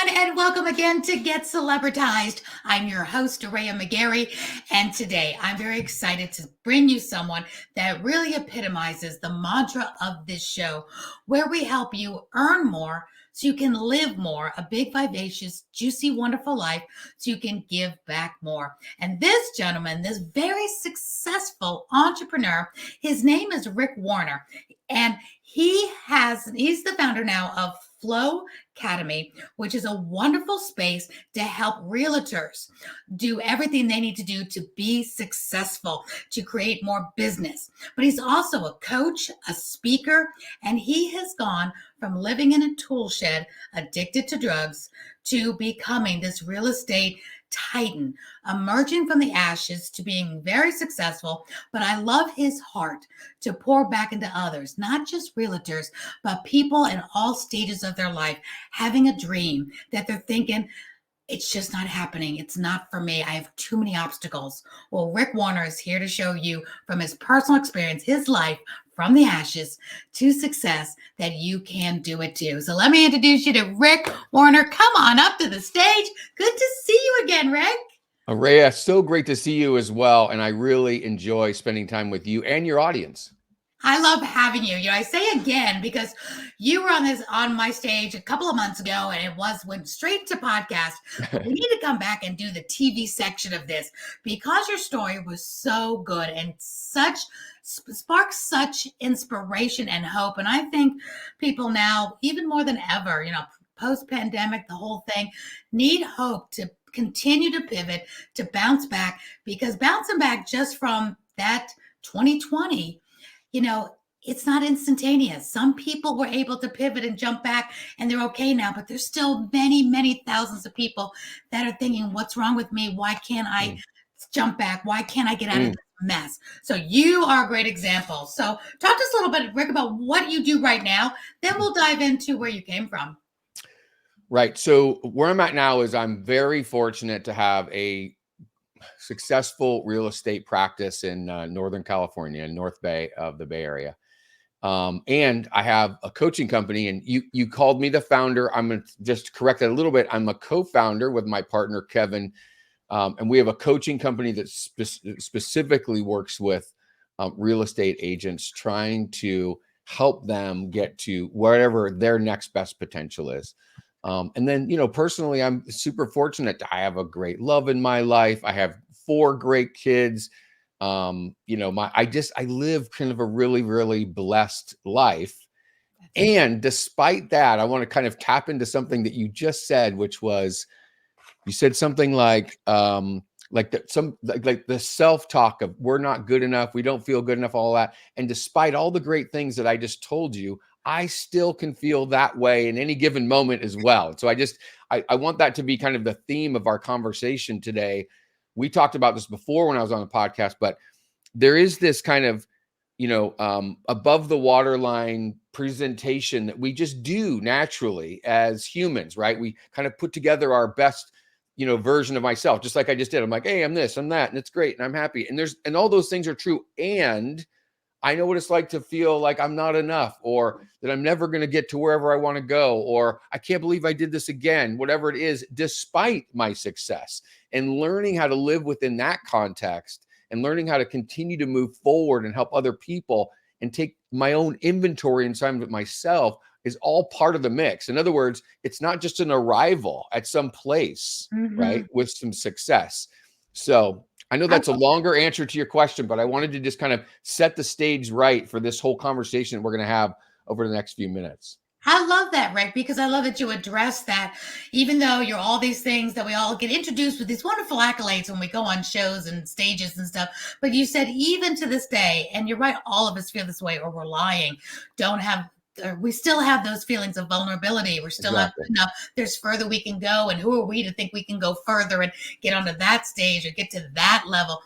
everyone, and welcome again to Get Celebritized. I'm your host, Aurea McGarry, and today I'm very excited to bring you someone that really epitomizes the mantra of this show, where we help you earn more so you can live more, a big, vivacious, juicy, wonderful life so you can give back more. And this gentleman, this very successful entrepreneur, his name is Rick Warner, and he's the founder now of Flow Academy, which is a wonderful space to help realtors do everything they need to do to be successful, to create more business. But he's also a coach, a speaker, and he has gone from living in a tool shed, addicted to drugs, to becoming this real estate titan, emerging from the ashes to being very successful. But I love his heart to pour back into others, not just realtors, but people in all stages of their life, having a dream that they're thinking, it's just not happening. It's not for me. I have too many obstacles. Well, Rick Warner is here to show you from his personal experience, his life from the ashes to success, that you can do it too. So let me introduce you to Rick Warner. Come on up to the stage. Good to see you again, Rick. Aurea, so great to see you as well. And I really enjoy spending time with you and your audience. I love having you. I say again because you were on my stage a couple of months ago, and it went straight to podcast. We need to come back and do the TV section of this because your story was so good and sparks such inspiration and hope. And I think people now, even more than ever, post-pandemic, the whole thing, need hope to continue to pivot, to bounce back, because bouncing back just from that 2020, it's not instantaneous. Some people were able to pivot and jump back and they're okay now, but there's still many, many thousands of people that are thinking, what's wrong with me? Why can't I jump back? Why can't I get out of this mess? So you are a great example. So talk to us a little bit, Rick, about what you do right now. Then we'll dive into where you came from. Right. So where I'm at now is I'm very fortunate to have a successful real estate practice in Northern California, North Bay of the Bay Area. And I have a coaching company, and you called me the founder. I'm going to just correct that a little bit. I'm a co-founder with my partner, Kevin. And we have a coaching company that specifically works with real estate agents, trying to help them get to wherever their next best potential is. And then, personally, I'm super fortunate. I have a great love in my life. I have 4 great kids. I live kind of a really, really blessed life. And despite that, I want to kind of tap into something that you just said, which was, you said something like the self-talk of we're not good enough, we don't feel good enough, all that. And despite all the great things that I just told you, I still can feel that way in any given moment as well. So I want that to be kind of the theme of our conversation today. We talked about this before when I was on the podcast, but there is this kind of, above the waterline presentation that we just do naturally as humans, right? We kind of put together our best, version of myself, just like I just did. I'm like, hey, I'm this, I'm that, and it's great, and I'm happy. And all those things are true. And I know what it's like to feel like I'm not enough, or that I'm never going to get to wherever I want to go, or I can't believe I did this again, whatever it is, despite my success. And learning how to live within that context and learning how to continue to move forward and help other people and take my own inventory inside of myself is all part of the mix. In other words, it's not just an arrival at some place, right, with some success. So I know that's a longer answer to your question, but I wanted to just kind of set the stage right for this whole conversation that we're going to have over the next few minutes. I love that, Rick, because I love that you address that, even though you're all these things that we all get introduced with these wonderful accolades when we go on shows and stages and stuff. But you said even to this day, and you're right, all of us feel this way, or we're lying, we still have those feelings of vulnerability. We're still not good enough. There's further we can go. And who are we to think we can go further and get onto that stage or get to that level?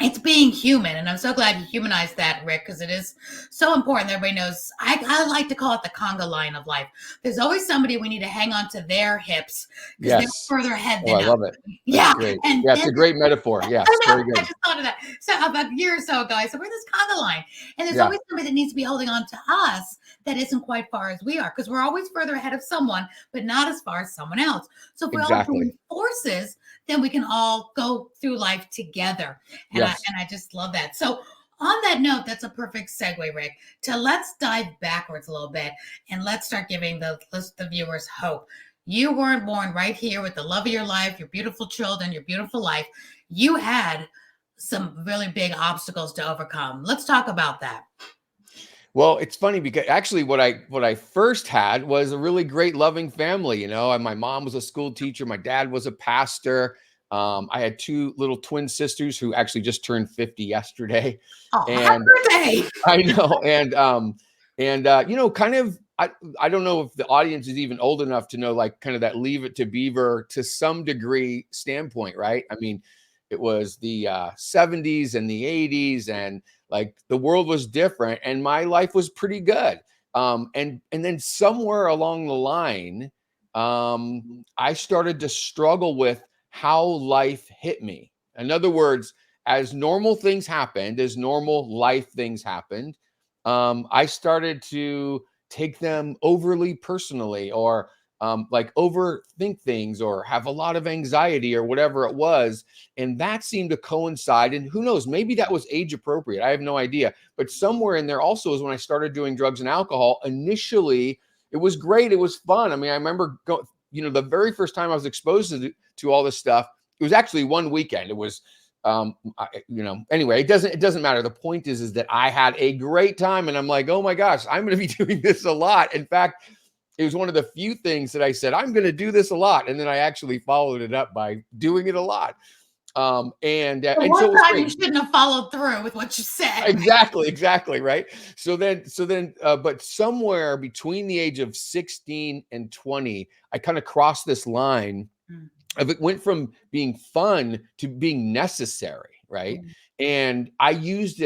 it's being human. And I'm so glad you humanized that, Rick, because it is so important that everybody knows. I like to call it the conga line of life. There's always somebody we need to hang on to their hips because they're Yes. further ahead Oh, than I us. love it. That's Yeah. great. And Yeah, it's then a great metaphor. I Yes, know. very I good. just thought of that. So about a year or so ago, I said, we're this conga line. And there's Yeah, always somebody that needs to be holding on to us that isn't quite far as we are, because we're always further ahead of someone, but not as far as someone else. So if we all exactly. join forces, then we can all go through life together. Yes. And I just love that. So on that note, that's a perfect segue, Rick, to let's dive backwards a little bit and let's start giving the viewers hope. You weren't born right here with the love of your life, your beautiful children, your beautiful life. You had some really big obstacles to overcome. Let's talk about that. Well, it's funny because actually what I first had was a really great loving family, you know, and my mom was a school teacher, my dad was a pastor. I had two little twin sisters who actually just turned 50 yesterday. Oh, happy And birthday. I know, you know, kind of, I don't know if the audience is even old enough to know, like, kind of that Leave It to Beaver to some degree standpoint, right? I mean, it was the 70s and the 80s, and like the world was different, and my life was pretty good. And then somewhere along the line, I started to struggle with how life hit me. In other words, as normal things happened, as normal life things happened, I started to take them overly personally, or like overthink things, or have a lot of anxiety, or whatever it was. And that seemed to coincide. And who knows, maybe that was age appropriate. I have no idea. But somewhere in there also is when I started doing drugs and alcohol. Initially, it was great. It was fun. I mean, I remember the very first time I was exposed to all this stuff, it was actually one weekend. It was anyway, it doesn't matter. The point is that I had a great time, and I'm like, oh my gosh, I'm going to be doing this a lot. In fact, it was one of the few things that I said, I'm going to do this a lot. And then I actually followed it up by doing it a lot. The And so one it was time great. you shouldn't have followed through with what you said. Exactly, right? But somewhere between the age of 16 and 20, I kind of crossed this line Mm, of it went from being fun to being necessary, right? mm, And I used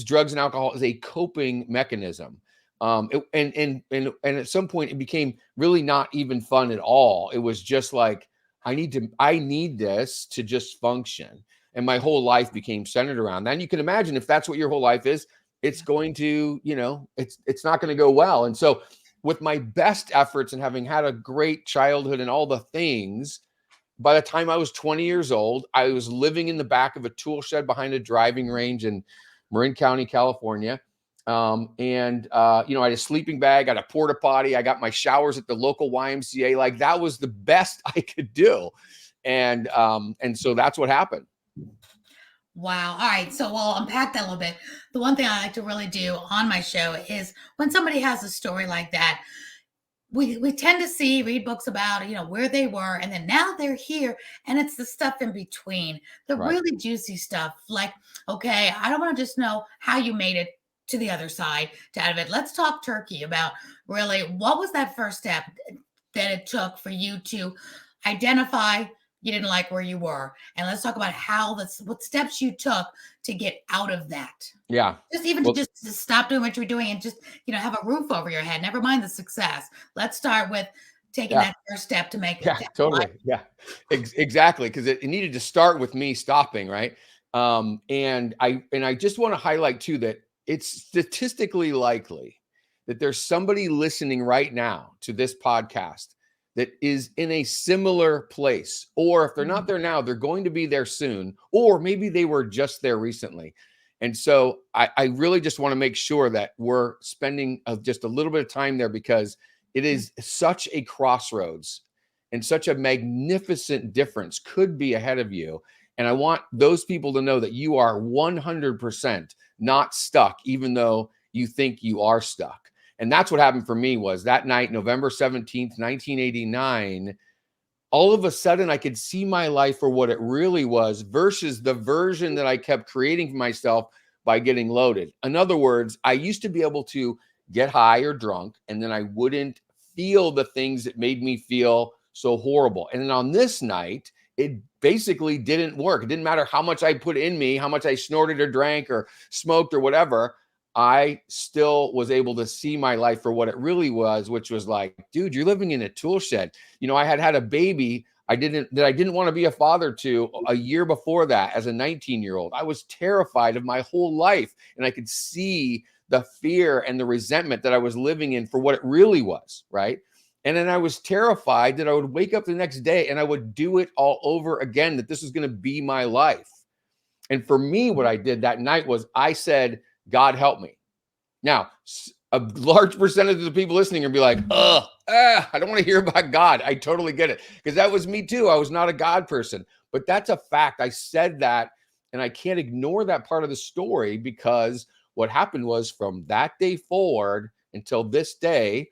drugs and alcohol as a coping mechanism. And at some point it became really not even fun at all. It was just like, I need this to just function. And my whole life became centered around that. And you can imagine, if that's what your whole life is, it's going to, it's not going to go well. And so with my best efforts and having had a great childhood and all the things, by the time I was 20 years old, I was living in the back of a tool shed behind a driving range in Marin County, California. I had a sleeping bag, I had a porta potty, I got my showers at the local YMCA. Like, that was the best I could do. And so that's what happened. Wow. All right. So we'll unpack that a little bit. The one thing I like to really do on my show is when somebody has a story like that, we tend to read books about where they were, and then now they're here, and it's the stuff in between, the Right. really juicy stuff. Like, okay, I don't want to just know how you made it to the other side to out of it. Let's talk turkey about really what was that first step that it took for you to identify you didn't like where you were, and let's talk about what steps you took to get out of that. Yeah. Just even to Well, just to stop doing what you're doing and just, have a roof over your head. Never mind the success. Let's start with taking yeah. that first step to make Yeah, that life. totally. Yeah, exactly. Because it needed to start with me stopping, right? And I just want to highlight too that it's statistically likely that there's somebody listening right now to this podcast that is in a similar place, or if they're not Mhm. there now, they're going to be there soon, or maybe they were just there recently. And so I really just want to make sure that we're spending just a little bit of time there, because it is such a crossroads, and such a magnificent difference could be ahead of you. And I want those people to know that you are 100% not stuck, even though you think you are stuck. And that's what happened for me. Was that night, November 17th, 1989, all of a sudden I could see my life for what it really was versus the version that I kept creating for myself by getting loaded. In other words, I used to be able to get high or drunk, and then I wouldn't feel the things that made me feel so horrible. And then on this night, it basically didn't work. It didn't matter how much I put in me, how much I snorted or drank or smoked or whatever. I still was able to see my life for what it really was, which was like, dude, you're living in a tool shed. I had a baby I didn't want to be a father to a year before that as a 19-year-old. I was terrified of my whole life, and I could see the fear and the resentment that I was living in for what it really was, right? And then I was terrified that I would wake up the next day and I would do it all over again, that this was going to be my life. And for me, what I did that night was I said, God help me. Now, a large percentage of the people listening are be like, I don't want to hear about God. I totally get it. Because that was me too. I was not a God person. But that's a fact. I said that, and I can't ignore that part of the story, because what happened was from that day forward until this day,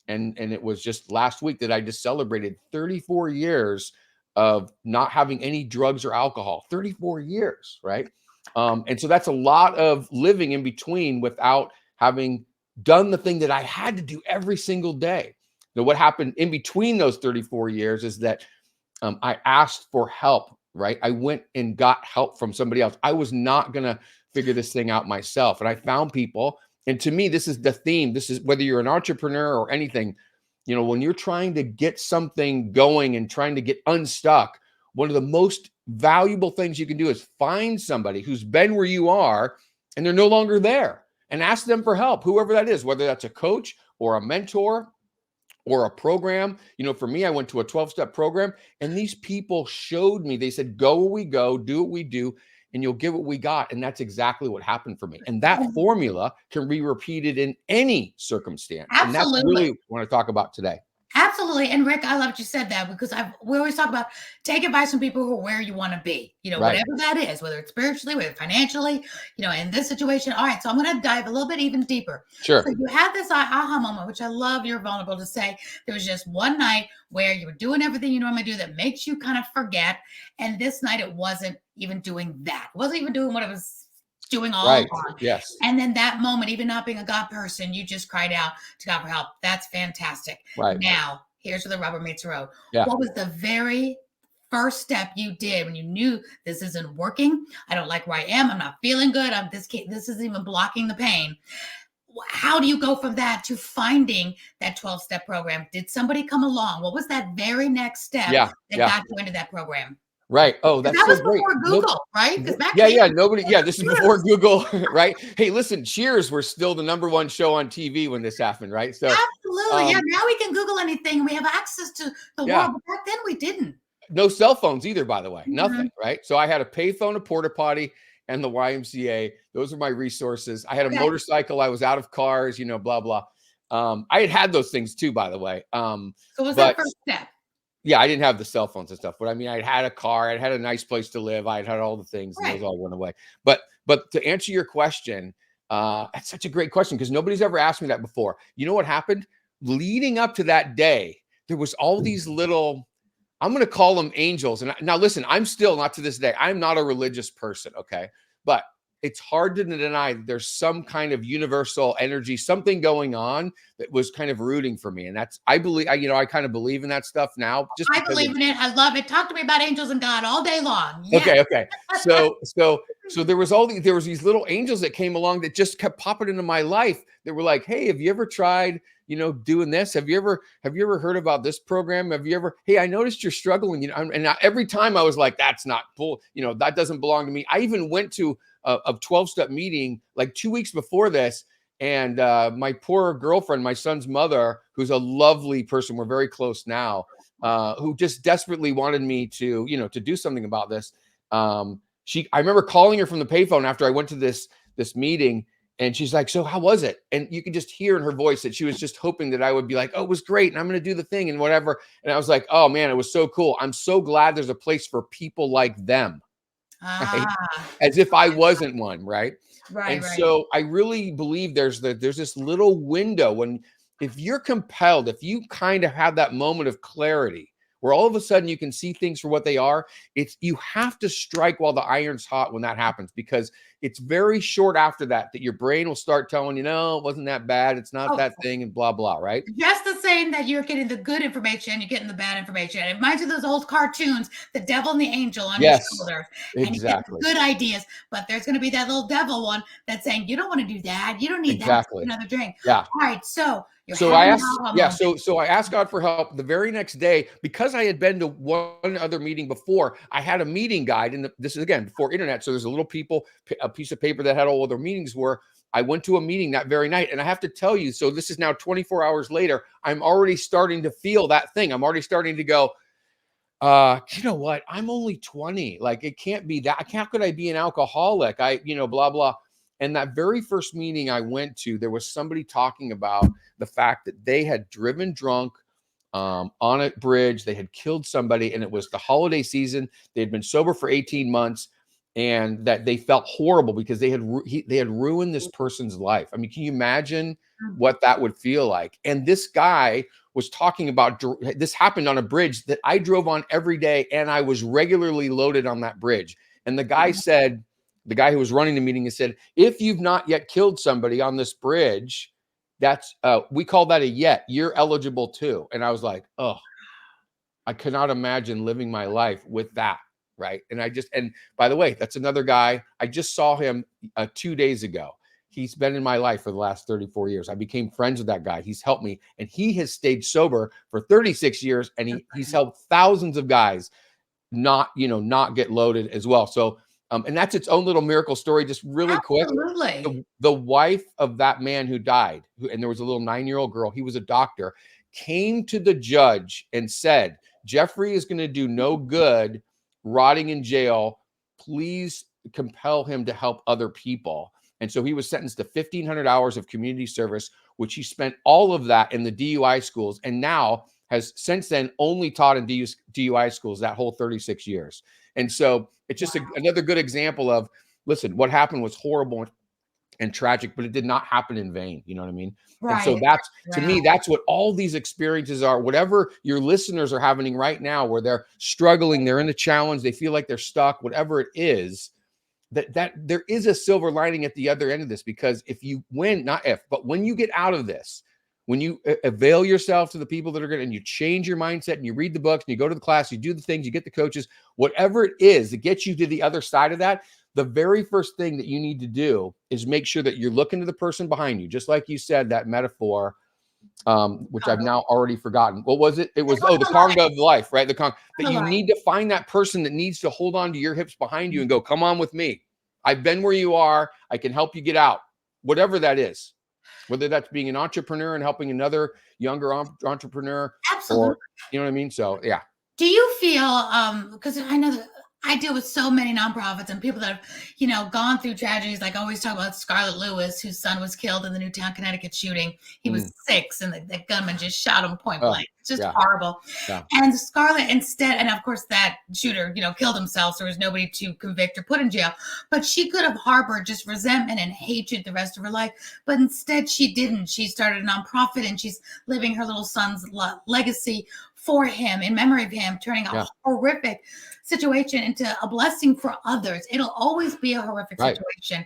and it was just last week that I just celebrated 34 years of not having any drugs or alcohol. 34 years, right? And so that's a lot of living in between without having done the thing that I had to do every single day. Now, what happened in between those 34 years is that I asked for help, right? I went and got help from somebody else. I was not going to figure this thing out myself. And I found people. And to me, this is the theme. This is whether you're an entrepreneur or anything, when you're trying to get something going and trying to get unstuck, one of the most valuable things you can do is find somebody who's been where you are and they're no longer there, and ask them for help, whoever that is, whether that's a coach or a mentor or a program. For me, I went to a 12-step program, and these people showed me, they said, go where we go, do what we do, and you'll get what we got. And that's exactly what happened for me. And that formula can be repeated in any circumstance. Absolutely. And that's really what I want to talk about today. Absolutely. And Rick, I love what you said that, because we always talk about take advice from people who are where you want to be, Right. whatever that is, whether it's spiritually, whether financially, in this situation. All right. So I'm going to dive a little bit even deeper. Sure. So you had this aha moment, which I love. You're vulnerable to say there was just one night where you were doing everything you normally do that makes you kind of forget. And this night it wasn't even doing that. It wasn't even doing what it was doing all along. Yes. And then that moment, even not being a God person, you just cried out to God for help. That's fantastic. Right. Now, here's where the rubber meets the road. Yeah. What was the very first step you did when you knew this isn't working? I don't like where I am. I'm not feeling good. This isn't even blocking the pain. How do you go from that to finding that 12-step program? Did somebody come along? What was that very next step that got you into that program? Right. Oh, that's that was so great. before Google, right? Because back nobody. Yeah, this is before Google, right? Hey, listen, Cheers were still the #1 show on TV when this happened, right? So absolutely, now we can Google anything, and we have access to the world. But back then, we didn't. No cell phones either, by the way. Nothing, right? So I had a payphone, a porta potty, and the YMCA. Those were my resources. I had a motorcycle. I was out of cars. Blah blah. I had those things too, by the way. So was that first step? Yeah, I didn't have the cell phones and stuff, but I mean, I'd had a car, I'd had a nice place to live, I'd had all the things, and those all went away. But to answer your question, that's such a great question, because nobody's ever asked me that before. You know what happened? Leading up to that day, there was all these little, I'm going to call them angels. And now listen, I'm still not to this day, I'm not a religious person, okay? But it's hard to deny that there's some kind of universal energy, something going on that was kind of rooting for me. And that's, I believe, I kind of believe in that stuff now. I believe in it. I love it. Talk to me about angels and God all day long. Yeah. Okay. So there was these little angels that came along that just kept popping into my life that were like, hey, have you ever tried, doing this? Have you ever heard about this program? Hey, I noticed you're struggling, and every time I was like, that's not cool. That doesn't belong to me. I even went to a 12-step meeting like 2 weeks before this. And my poor girlfriend, my son's mother, who's a lovely person, we're very close now, who just desperately wanted me to, to do something about this. I remember calling her from the payphone after I went to this meeting, and she's like, so how was it? And you could just hear in her voice that she was just hoping that I would be like, oh, it was great, and I'm going to do the thing and whatever. And I was like, oh man, it was so cool. I'm so glad there's a place for people like them. Right? As if I wasn't one, right? Right. So I really believe there's this little window if you're compelled, if you kind of have that moment of clarity where all of a sudden you can see things for what they are, you have to strike while the iron's hot when that happens, because it's very short after that your brain will start telling you, no, it wasn't that bad. It's not that thing, and blah, blah, right? Just to say saying that you're getting the good information, you're getting the bad information. It reminds you of those old cartoons, the devil and the angel on your Yes, shoulder, and you get the exactly. good ideas. But there's going to be that little devil one that's saying, you don't want to do that. You don't need that. Take Exactly. another drink. Yeah. All right. So you're So I having asked, that yeah, moment. so I asked God for help the very next day because I had been to one other meeting before. I had a meeting guide, and this is again before internet. So there's a piece of paper that had all their meetings were. I went to a meeting that very night, and I have to tell you, so this is now 24 hours later. I'm already starting to feel that thing. I'm already starting to go, you know what? I'm only 20. Like, it can't be that. How could I be an alcoholic? Blah, blah. And that very first meeting I went to, there was somebody talking about the fact that they had driven drunk on a bridge. They had killed somebody, and it was the holiday season. They had been sober for 18 months, and that they felt horrible because they had ruined this person's life. I mean, can you imagine what that would feel like? And this guy was talking about this happened on a bridge that I drove on every day, and I was regularly loaded on that bridge. And the guy said, the guy who was running the meeting, said, if you've not yet killed somebody on this bridge, that's we call that a yet. You're eligible too. And I was like, oh, I cannot imagine living my life with that. Right. And by the way, that's another guy. I just saw him 2 days ago. He's been in my life for the last 34 years. I became friends with that guy. He's helped me, and he has stayed sober for 36 years, and he's helped thousands of guys not get loaded as well. So, and that's its own little miracle story. Just really quick. Absolutely. The wife of that man who died, and there was a little 9-year-old girl, he was a doctor, came to the judge and said, Jeffrey is going to do no good rotting in jail. Please compel him to help other people. And so he was sentenced to 1,500 hours of community service, which he spent all of that in the DUI schools, and now has since then only taught in DUI schools that whole 36 years. And so it's just another good example of, listen, what happened was horrible and tragic, but it did not happen in vain. You know what I mean? Right. And so that's, to me, that's what all these experiences are. Whatever your listeners are having right now, where they're struggling, they're in a challenge, they feel like they're stuck, whatever it is, that there is a silver lining at the other end of this. Because if you win, not if, but when you get out of this, when you avail yourself to the people that are going to, and you change your mindset, and you read the books, and you go to the class, you do the things, you get the coaches, whatever it is that gets you to the other side of that, the very first thing that you need to do is make sure that you're looking to the person behind you. Just like you said, that metaphor, which I've now already forgotten. What was it? It was, the conga of life, right? That you need to find that person that needs to hold on to your hips behind you and go, come on with me. I've been where you are. I can help you get out, whatever that is, whether that's being an entrepreneur and helping another younger entrepreneur. Absolutely. Or, you know what I mean? So, yeah. Do you feel, because I know that I deal with so many nonprofits and people that have, gone through tragedies. Like I always talk about Scarlett Lewis, whose son was killed in the Newtown, Connecticut shooting. He was 6, and the gunman just shot him point blank. It's just horrible. Yeah. And Scarlett instead, and of course that shooter, killed himself, so there was nobody to convict or put in jail. But she could have harbored just resentment and hatred the rest of her life. But instead she didn't. She started a nonprofit, and she's living her little son's legacy for him, in memory of him, turning a horrific situation into a blessing for others. It'll always be a horrific situation.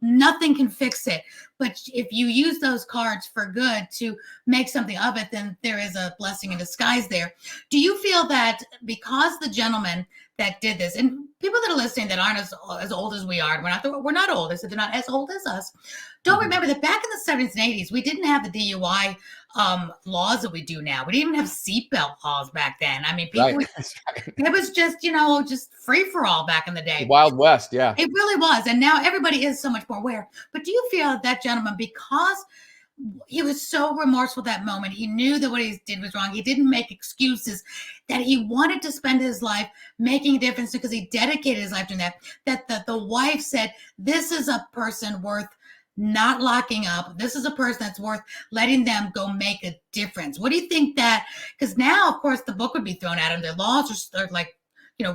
Nothing can fix it. But if you use those cards for good to make something of it, then there is a blessing in disguise there. Do you feel that because the gentleman that did this, and people that are listening that aren't as old as we are, we're not old, so they're not as old as us, don't remember that back in the 70s and 80s, we didn't have the DUI laws that we do now. We didn't even have seatbelt laws back then. I mean, people, it was just, just free for all back in the day. The Wild West, yeah. It really was. And now everybody is so much more aware. But do you feel that gentleman, because he was so remorseful that moment, he knew that what he did was wrong, he didn't make excuses, that he wanted to spend his life making a difference because he dedicated his life to that the wife said, this is a person worth not locking up. This is a person that's worth letting them go make a difference. What do you think that, because now, of course, the book would be thrown at him. Their laws are like,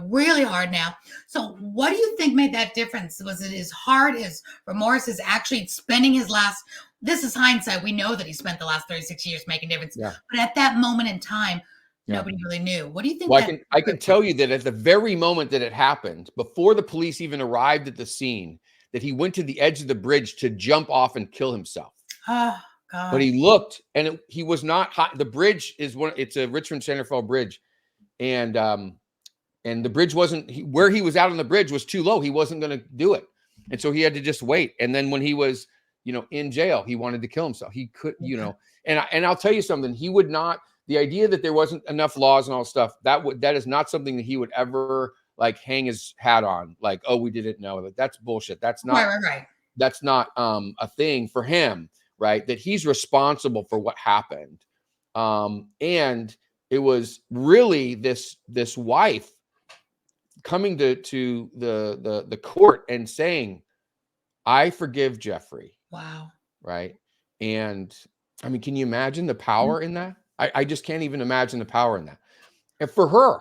really hard now. So what do you think made that difference? Was it his heart, his remorse, his actually spending his last, this is hindsight. We know that he spent the last 36 years making a difference. Yeah. But at that moment in time, nobody really knew. What do you think? Well, I can tell you that at the very moment that it happened, before the police even arrived at the scene, that he went to the edge of the bridge to jump off and kill himself. Oh, but God. he looked, and he was not high. The bridge is it's a Richmond Centerfold bridge. And the bridge wasn't where he was out on the bridge was too low. He wasn't going to do it. And so he had to just wait. And then when he was, in jail, he wanted to kill himself. He could, and I'll tell you something, he would not, the idea that there wasn't enough laws and all stuff, that is not something that he would ever like hang his hat on. Like, oh, we didn't know. Like, that's bullshit. That's not, Right. that's not a thing for him, right? That he's responsible for what happened. And it was really this wife coming to the court and saying, I forgive Jeffrey. Wow. Right. And I mean, can you imagine the power in that? I just can't even imagine the power in that. And for her,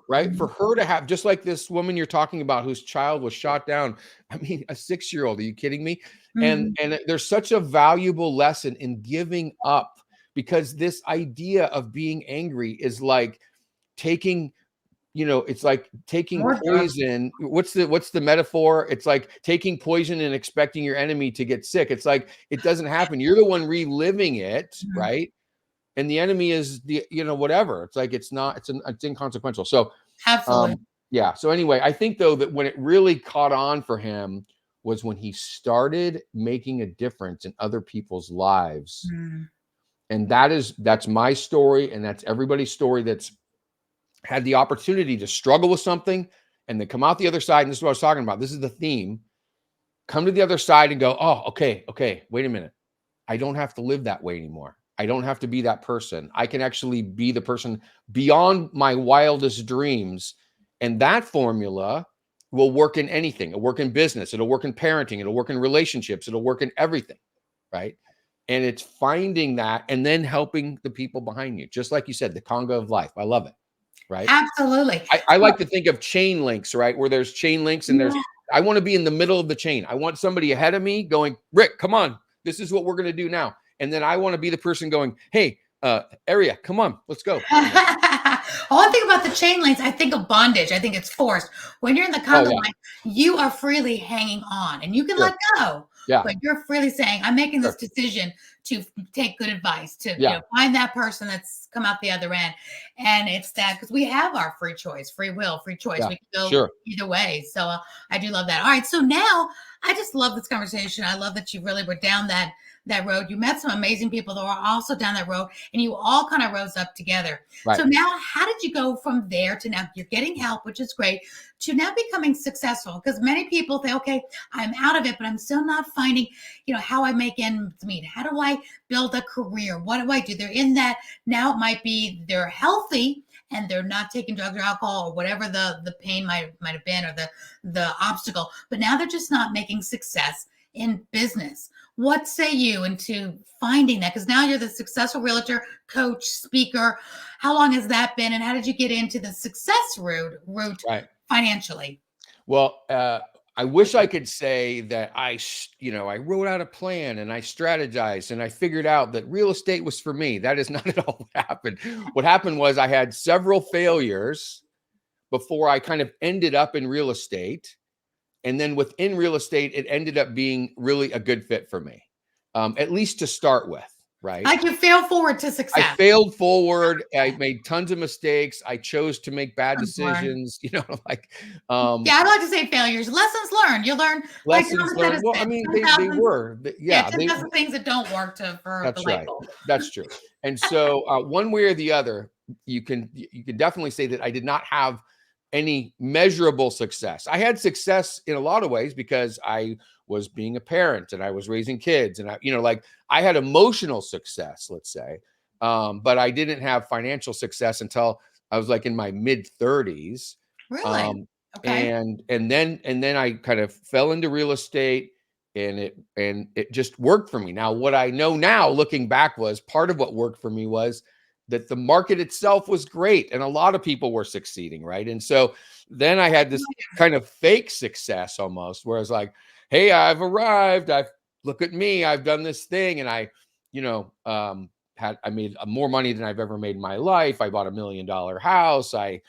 right? For her to have, just like this woman you're talking about whose child was shot down. I mean, a 6-year-old, are you kidding me? And there's such a valuable lesson in giving up, because this idea of being angry is like taking, it's like taking poison. What's the metaphor? It's like taking poison and expecting your enemy to get sick. It's like, it doesn't happen. You're the one reliving it, right? And the enemy is the, whatever. It's like, it's inconsequential. So, Absolutely. yeah. So anyway, I think though that when it really caught on for him was when he started making a difference in other people's lives. And that's my story. And that's everybody's story that's had the opportunity to struggle with something and then come out the other side. And this is what I was talking about. This is the theme. Come to the other side and go, oh, okay, wait a minute. I don't have to live that way anymore. I don't have to be that person. I can actually be the person beyond my wildest dreams. And that formula will work in anything. It'll work in business. It'll work in parenting. It'll work in relationships. It'll work in everything, right? And it's finding that and then helping the people behind you. Just like you said, the conga of life. I love it, right? Absolutely. I like to think of chain links, right? Where there's chain links and I want to be in the middle of the chain. I want somebody ahead of me going, Rick, come on. This is what we're going to do now. And then I want to be the person going, hey, Area, come on, let's go. All I think about the chain links, I think of bondage. I think it's forced. When you're in the conga line, you are freely hanging on and you can let go. Yeah. But you're freely saying, I'm making this decision to take good advice, to find that person that's come out the other end. And it's that because we have our free choice, free will, free choice. We can go either way. So I do love that. All right. So now I just love this conversation. I love that you really were down that road. You met some amazing people that were also down that road and you all kind of rose up together. Right. So now how did you go from there to now you're getting help, which is great, to now becoming successful? Because many people say, okay, I'm out of it, but I'm still not finding, how I make ends meet. How do I build a career? What do I do? They're in that now. It might be they're healthy and they're not taking drugs or alcohol or whatever the pain might have been or the obstacle, but now they're just not making success in business. What say you into finding that? Because now you're the successful realtor, coach, speaker. How long has that been? And how did you get into the success route financially? Well, I wish I could say that I wrote out a plan and I strategized and I figured out that real estate was for me. That is not at all what happened. What happened was I had several failures before I kind of ended up in real estate. And then within real estate, it ended up being really a good fit for me, at least to start with, right? Like you fail forward to success. I failed forward. I made tons of mistakes. I chose to make bad decisions, yeah, I'd like to say failures. Lessons learned. You learn. Lessons learned. Well, I mean, they were. Yeah. That's the things that don't work for that's the right. That's true. And so one way or the other, you can definitely say that I did not have any measurable success. I had success in a lot of ways because I was being a parent and I was raising kids and I had emotional success, let's say. But I didn't have financial success until I was like in my mid 30s. Really? Okay. And then I kind of fell into real estate and it just worked for me. Now, what I know now looking back was part of what worked for me was that the market itself was great and a lot of people were succeeding, right? And so then I had this kind of fake success almost where I was like, hey, I've arrived. Look at me. I've done this thing. And I made more money than I've ever made in my life. I bought $1 million house. I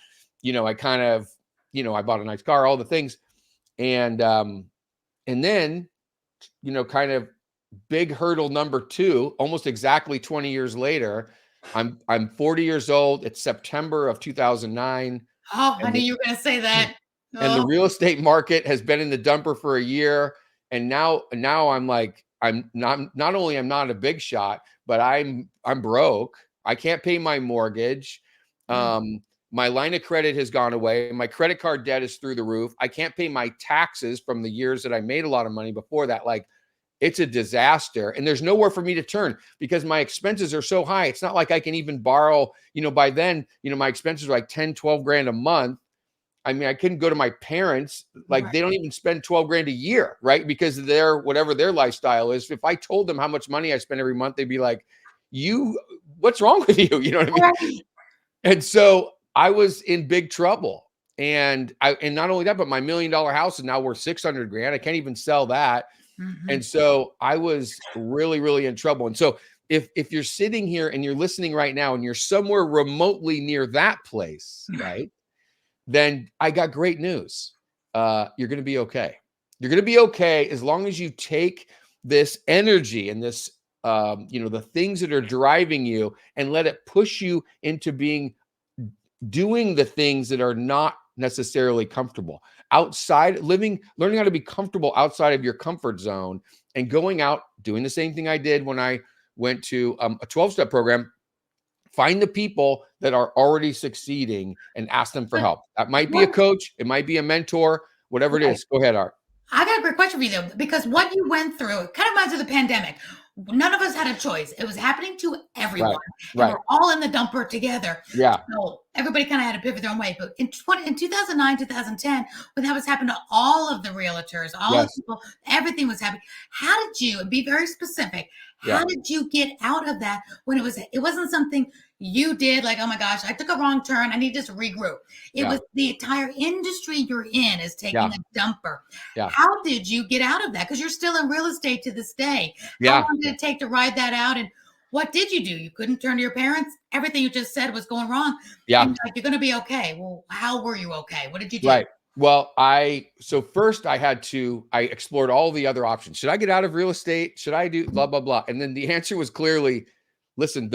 bought a nice car, all the things. And then, kind of big hurdle number 2, almost exactly 20 years later. I'm 40 years old. It's September of 2009, Oh, I and knew the you were going to say that. and the Oh, real estate market has been in the dumper for a year. And now I'm like, I'm not only I'm not a big shot, but I'm broke. I can't pay my mortgage. mm, My line of credit has gone away. My credit card debt is through the roof. I can't pay my taxes from the years that I made a lot of money before that. Like, it's a disaster. And there's nowhere for me to turn because my expenses are so high. It's not like I can even borrow, by then, my expenses are like 10, 12 grand a month. I mean, I couldn't go to my parents. Like, right. they don't even spend 12 grand a year, right? Because of whatever their lifestyle is. If I told them how much money I spend every month, they'd be like, what's wrong with you? You know what I mean? Right. And so I was in big trouble. And not only that, but my $1 million house is now worth 600 grand. I can't even sell that. Mhm. And so I was really, really in trouble. And so if you're sitting here and you're listening right now and you're somewhere remotely near that place, right? Then I got great news. You're going to be okay. You're going to be okay as long as you take this energy and this, the things that are driving you and let it push you into doing the things that are not necessarily comfortable learning how to be comfortable outside of your comfort zone and going out, doing the same thing I did when I went to a 12-step program. Find the people that are already succeeding and ask them for But help. That might be a what coach, it might be a mentor, whatever it right. is. Go ahead, Art. I got a great question for you though, because what you went through it kind of reminds of the pandemic. None of us had a choice. It was happening to everyone, Right, and we're right. all in the dumper together. Yeah. So everybody kind of had to pivot their own way. But in 2009, 2010, when that was happening to all of the realtors, all the Yes. people, everything was happening. How did you, and be very specific, how Yeah. did you get out of that when it wasn't something you did like, oh my gosh, I took a wrong turn. I need to just regroup. It Yeah. was the entire industry you're in is taking Yeah. a dumper. Yeah. How did you get out of that? Because you're still in real estate to this day. How Yeah. long did it take to ride that out? And what did you do? You couldn't turn to your parents. Everything you just said was going wrong. And Yeah. like, you're going to be okay. Well, how were you okay? What did you do? Right. Well, so first I explored all the other options. Should I get out of real estate? Should I do blah, blah, blah? And then the answer was clearly, listen,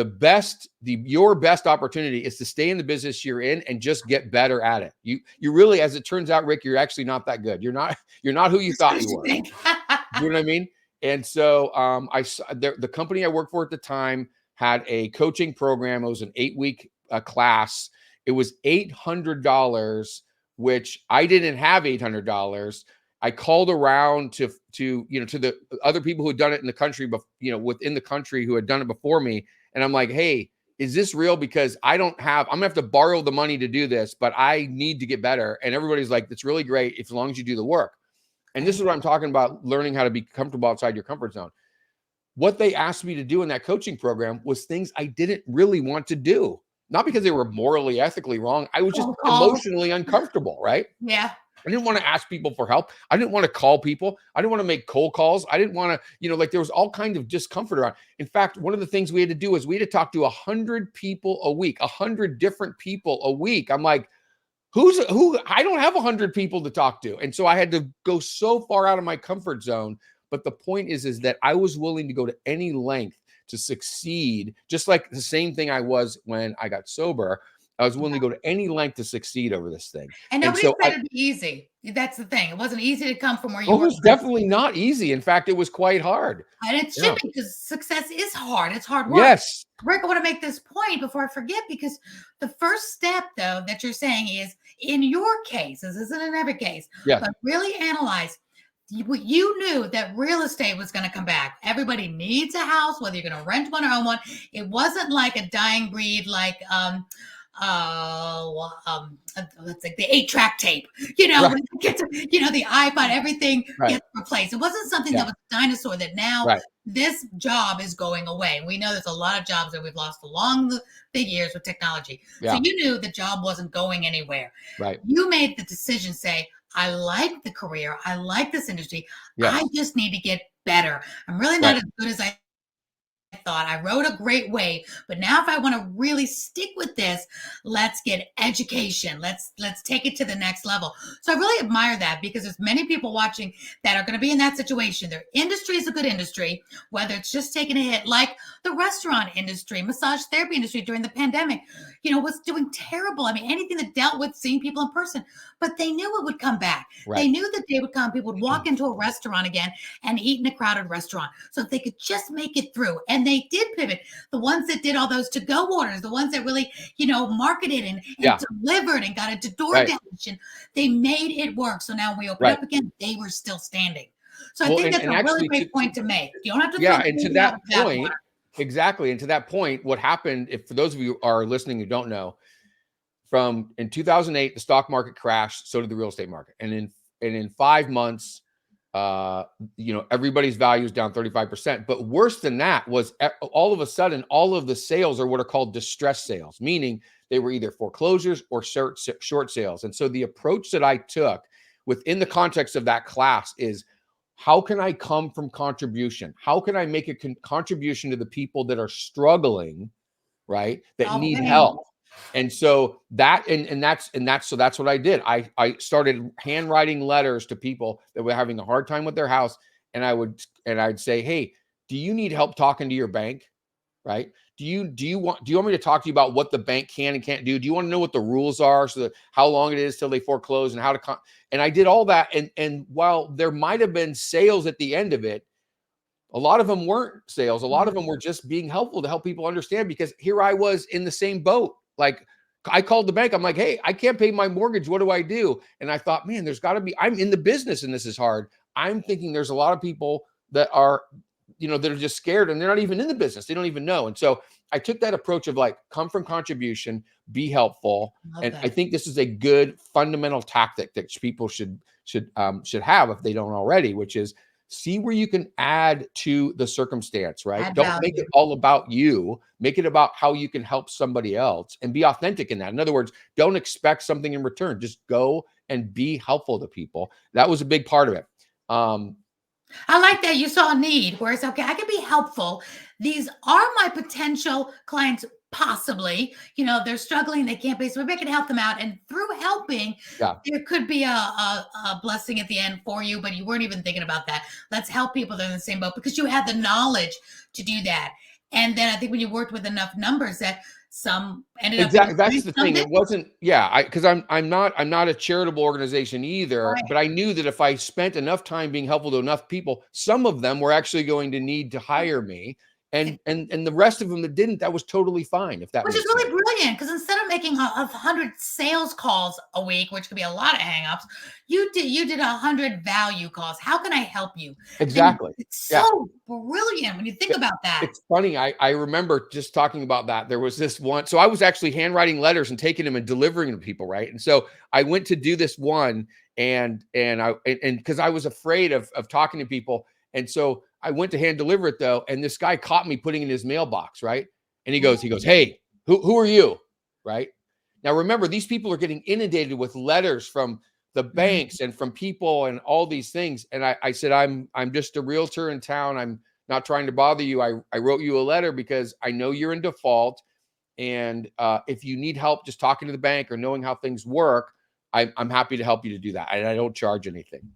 your best opportunity is to stay in the business you're in and just get better at it. You really, as it turns out, Rick, you're actually not that good. You're not who you Just thought what you you were. think. You know what I mean? And so the company I worked for at the time had a coaching program. It was an 8-week class. It was $800, which I didn't have $800. I called around to the other people who had done it in the country, within the country who had done it before me. And I'm like, hey, is this real? Because I'm going to have to borrow the money to do this, but I need to get better. And everybody's like, that's really great as long as you do the work. And this Okay. is what I'm talking about, learning how to be comfortable outside your comfort zone. What they asked me to do in that coaching program was things I didn't really want to do. Not because they were morally, ethically wrong. I was just Phone calls. emotionally uncomfortable, right? Yeah. I didn't want to ask people for help. I didn't want to call people. I didn't want to make cold calls. I didn't want to, like there was all kind of discomfort around. In fact, one of the things we had to do is we had to talk to 100 people a week, 100 different people a week. I'm like, who I don't have 100 people to talk to. And so I had to go so far out of my comfort zone. But the point is that I was willing to go to any length to succeed, just like the same thing I was when I got sober. I was willing to go to any length to succeed over this thing. And And nobody so said it'd be it That's the thing. It wasn't easy to come from where you it were. was definitely not easy. In fact, it was quite hard. And it should Yeah. be because success is hard. It's hard work. Yes. Rick, I want to make this point before I forget because the first step, though, that you're saying is in your case, this isn't in every case, Yeah. but really analyze. You knew that real estate was going to come back. Everybody needs a house, whether you're going to rent one or own one. It wasn't like a dying breed, like let's like the 8-track tape, Right. when it gets, the iPod, everything Right. gets replaced. It wasn't something Yeah. that was a dinosaur that now Right. this job is going away. We know there's a lot of jobs that we've lost along the years with technology. So Yeah. you knew the job wasn't going anywhere. Right. You made the decision, say, I like the career. I like this industry. Yes. I just need to get better. I'm really not Right. as good as I thought. I rode a great wave, but now if I want to really stick with this, let's get education. Let's take it to the next level. So I really admire that, because there's many people watching that are going to be in that situation. Their industry is a good industry, whether it's just taking a hit, like the restaurant industry, massage therapy industry during the pandemic, was doing terrible. I mean, anything that dealt with seeing people in person, but they knew it would come back. Right. They knew the day would come, people would walk into a restaurant again and eat in a crowded restaurant. So if they could just make it through, and they did pivot, the ones that did all those to-go orders, the ones that really, marketed and delivered and got it to DoorDash, and they made it work. So now when we opened up again, they were still standing. So I think that's a really great point to make. You don't have to. Yeah, and to that point, exactly. And to that point, what happened, if for those of you who are listening who don't know, in 2008, the stock market crashed, so did the real estate market. And in 5 months, everybody's value is down 35%. But worse than that was all of a sudden, all of the sales are what are called distress sales, meaning they were either foreclosures or short sales. And so the approach that I took within the context of that class is, how can I come from contribution? How can I make a contribution to the people that are struggling, right? That need help. And so that's what I did. I started handwriting letters to people that were having a hard time with their house. And I'd say, hey, do you need help talking to your bank? Right? Do you want me to talk to you about what the bank can and can't do? Do you want to know what the rules are, so that how long it is till they foreclose, and how to and I did all that. And while there might have been sales at the end of it, a lot of them weren't sales. A lot of them were just being helpful to help people understand, because here I was in the same boat. Like, I called the bank. I'm like, hey, I can't pay my mortgage. What do I do? And I thought, man, there's got to be, I'm in the business and this is hard. I'm thinking there's a lot of people that are, that are just scared, and they're not even in the business. They don't even know. And so I took that approach of like, come from contribution, be helpful. And I think this is a good fundamental tactic that people should have, if they don't already, which is see where you can add to the circumstance, right? Don't make it all about you. Make it about how you can help somebody else, and be authentic in that. In other words, don't expect something in return. Just go and be helpful to people. That was a big part of it. I like that you saw a need where it's okay, I can be helpful. These are my potential clients, possibly. They're struggling, they can't pay, so maybe I can help them out. And through helping, there could be a blessing at the end for you, but you weren't even thinking about that. Let's help people that are in the same boat, because you had the knowledge to do that. And then I think when you worked with enough numbers, that some ended up. Exactly. That's the thing. It wasn't, because I'm not a charitable organization either, right. But I knew that if I spent enough time being helpful to enough people, some of them were actually going to need to hire me. And the rest of them that didn't, that was totally fine. If that, which is really brilliant, because instead of making 100 sales calls a week, which could be a lot of hangups, you did 100 value calls. How can I help you? Exactly. And it's so brilliant when you think about that. It's funny. I remember just talking about that. There was this one. So I was actually handwriting letters and taking them and delivering them to people, right? And so I went to do this one, and because I was afraid of talking to people, and so I went to hand deliver it though, and this guy caught me putting in his mailbox, right? And he goes, hey, who are you? Right? Now remember, these people are getting inundated with letters from the banks and from people and all these things. And I said, I'm just a realtor in town. I'm not trying to bother you. I wrote you a letter because I know you're in default. And if you need help just talking to the bank or knowing how things work, I'm happy to help you to do that. And I don't charge anything.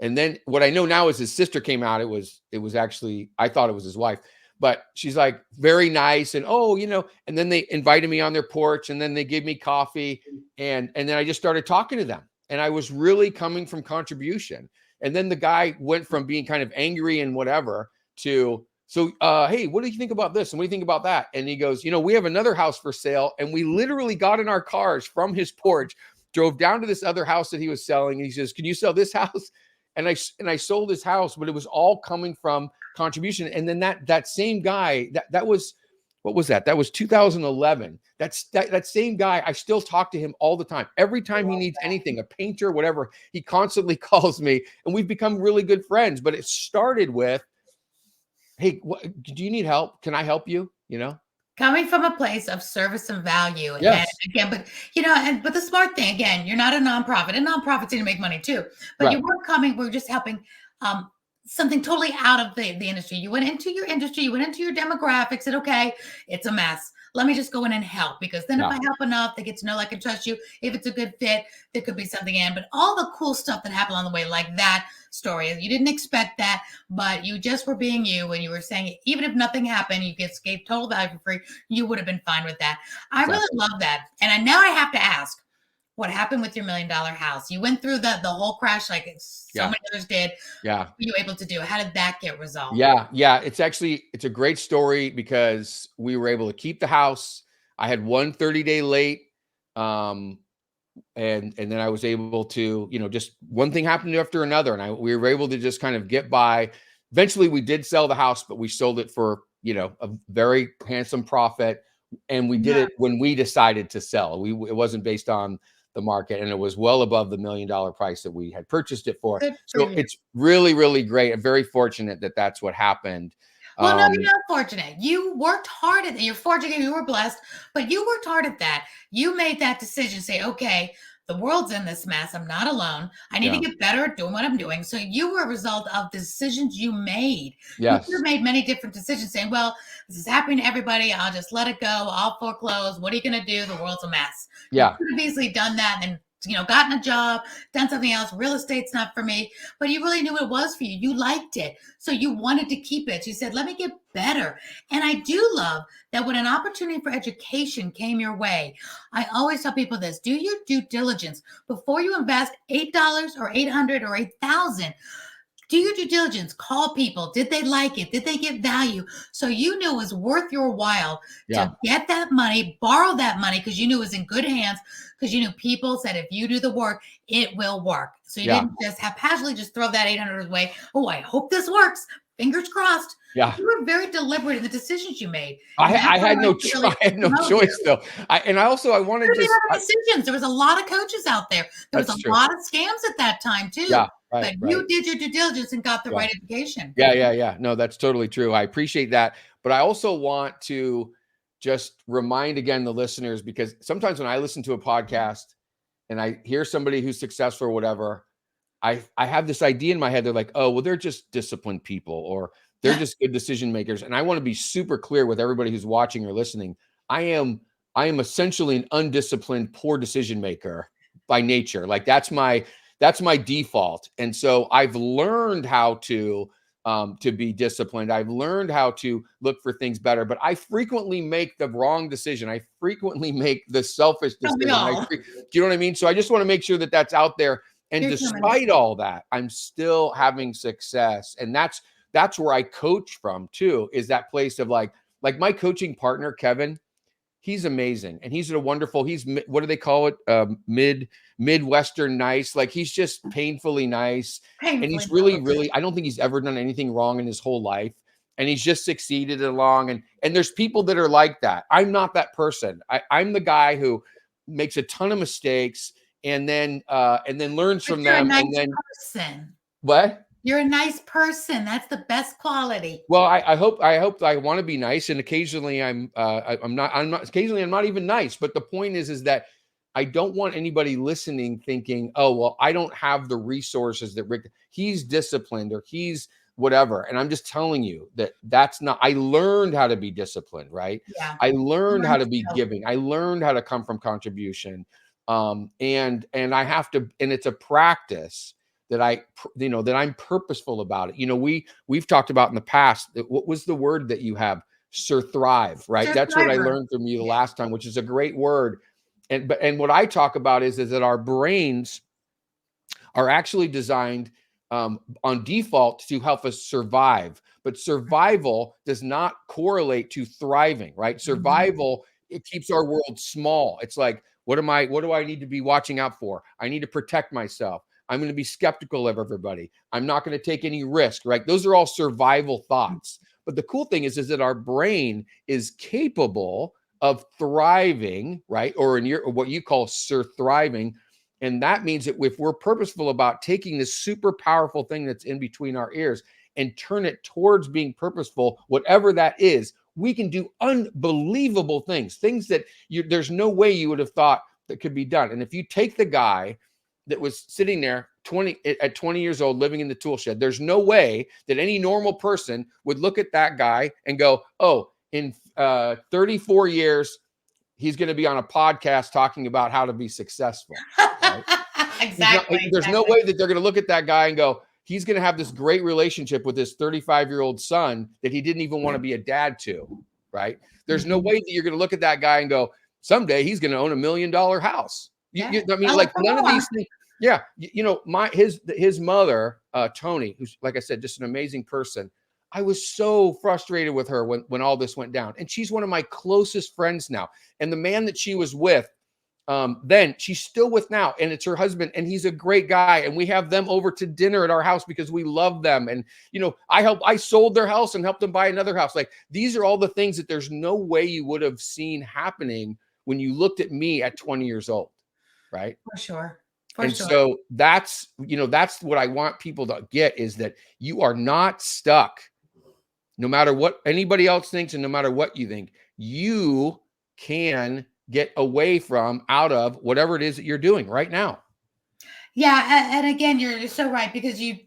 And then what I know now is his sister came out. It was actually, I thought it was his wife, but she's like very nice. And, and then they invited me on their porch, and then they gave me coffee. And then I just started talking to them, and I was really coming from contribution. And then the guy went from being kind of angry and whatever to, hey, what do you think about this? And what do you think about that? And he goes, we have another house for sale. And we literally got in our cars from his porch, drove down to this other house that he was selling. And he says, can you sell this house? And I sold his house, but it was all coming from contribution. And then that same guy, that was, what was that? That was 2011. That same guy, I still talk to him all the time. Every time he needs anything, a painter, whatever, he constantly calls me, and we've become really good friends. But it started with, hey, do you need help? Can I help you? Coming from a place of service and value. Yes. And again, but the smart thing, again, you're not a nonprofit, and nonprofits need to make money too, but right. You weren't we're just helping something totally out of the industry. You went into your industry, you went into your demographics, said, okay, it's a mess. Let me just go in and help, because then if Yeah. I help enough, they get to know, like, and trust you. If it's a good fit, there could be something in. But all the cool stuff that happened on the way, like that story, you didn't expect that, but you just were being you, and you were saying, even if nothing happened, you get gave total value for free, you would have been fine with that. I really Exactly. love that. And now I have to ask, what happened with your $1 million house? You went through the whole crash like so Yeah. many others did. Yeah. What were you able to do? How did that get resolved? Yeah. Yeah. It's a great story because we were able to keep the house. I had one 30-day late. Um, and then I was able to, just one thing happened after another, and we were able to just kind of get by. Eventually, we did sell the house, but we sold it for a very handsome profit, and we did Yeah. it when we decided to sell. It wasn't based on the market, and it was well above the $1 million price that we had purchased it for. Good for So you. it's really, really great. I'm very fortunate that that's what happened. Well, no, you're Um, not fortunate. You worked hard at that. You're fortunate, you were blessed, but you worked hard at that. You made that decision, say, okay, the world's in this mess. I'm not alone. I need to yeah. get better at doing what I'm doing. So you were a result of the decisions you made. You could have Yes. made many different decisions, saying, well, this is happening to everybody. I'll just let it go. I'll foreclose. What are you going to do? The world's a mess. You Yeah. could have easily done that and gotten a job, done something else. Real estate's not for me, but you really knew it was for you. You liked it. So you wanted to keep it. You said, let me get better. And I do love that when an opportunity for education came your way, I always tell people this: do your due diligence before you invest $8 or 800 or 8,000. Do your due diligence. Call people. Did they like it? Did they get value? So you knew it was worth your while to Yeah. get that money, borrow that money, because you knew it was in good hands, because you knew people said, if you do the work, it will work. So you Yeah. didn't just haphazardly just throw that 800 away. Oh, I hope this works. Fingers crossed. Yeah. You were very deliberate in the decisions you made. I, And that's I what I had no, like to really I had no promote you. choice though. I want to Could be just, having decisions. There was a lot of coaches out there. There was a that's true. lot of scams at that time too. Yeah. Right. But Right. you did your due diligence and got the Yeah. right education. Yeah. Yeah. Yeah. No, that's totally true. I appreciate that. But I also want to just remind again the listeners, because sometimes when I listen to a podcast and I hear somebody who's successful or whatever, I have this idea in my head. They're like, oh, well, they're just disciplined people, or they're Yeah. just good decision makers. And I want to be super clear with everybody who's watching or listening. I am essentially an undisciplined, poor decision maker by nature. Like that's my default. And so I've learned how to be disciplined. I've learned how to look for things better, but I frequently make the wrong decision. I frequently make the selfish Don't we decision. all? Do you know what I mean? So I just want to make sure that that's out there. And You're human. despite all that, I'm still having success. And that's where I coach from too, is that place of like my coaching partner, Kevin. He's amazing. And he's what do they call it? Midwestern nice. Like he's just painfully nice. And Painfully he's really, nice. really, I don't think he's ever done anything wrong in his whole life. And he's just succeeded along. And there's people that are like that. I'm not that person. I'm the guy who makes a ton of mistakes and then learns But from you're a them. And nice then person. what? You're a nice person. That's the best quality. Well, I hope I want to be nice, and occasionally I'm not occasionally I'm not even nice. But the point is that I don't want anybody listening thinking, oh well, I don't have the resources that Rick. He's disciplined or he's whatever, and I'm just telling you that that's not. I learned how to be disciplined, right? Yeah. I learned how Learn to be skills. giving. I learned how to come from contribution, and I have to, and it's a practice that that I'm purposeful about it. We've talked about in the past that what was the word that you have? Thrive, right? You're a That's what I thriver. learned from you the Yeah. last time, which is a great word. And what I talk about is that our brains are actually designed on default to help us survive, but survival does not correlate to thriving, right? Mhm. Survival, it keeps our world small. It's like, what do I need to be watching out for? I need to protect myself. I'm going to be skeptical of everybody. I'm not going to take any risk, right? Those are all survival thoughts. But the cool thing is that our brain is capable of thriving, right? Or what you call thriving. And that means that if we're purposeful about taking this super powerful thing that's in between our ears and turn it towards being purposeful, whatever that is, we can do unbelievable things that there's no way you would have thought that could be done. And if you take the guy that was sitting there at 20 years old living in the tool shed. There's no way that any normal person would look at that guy and go, oh, in 34 years, he's going to be on a podcast talking about how to be successful. Right? Exactly. There's no way that they're going to look at that guy and go, he's going to have this great relationship with his 35-year-old son that he didn't even want to be a dad to. Right? There's no way that you're going to look at that guy and go, someday he's going to own $1 million house. I mean, like none of these things. Yeah, his mother, Tony, who's, like I said, just an amazing person. I was so frustrated with her when all this went down, and she's one of my closest friends now. And the man that she was with, then she's still with now, and it's her husband, and he's a great guy, and we have them over to dinner at our house because we love them. And I sold their house and helped them buy another house. Like, these are all the things that there's no way you would have seen happening when you looked at me at 20 years old. Right. For sure. So that's what I want people to get, is that you are not stuck. No matter what anybody else thinks and no matter what you think, you can get away from, out of whatever it is that you're doing right now. Yeah, and again, you're so right, because you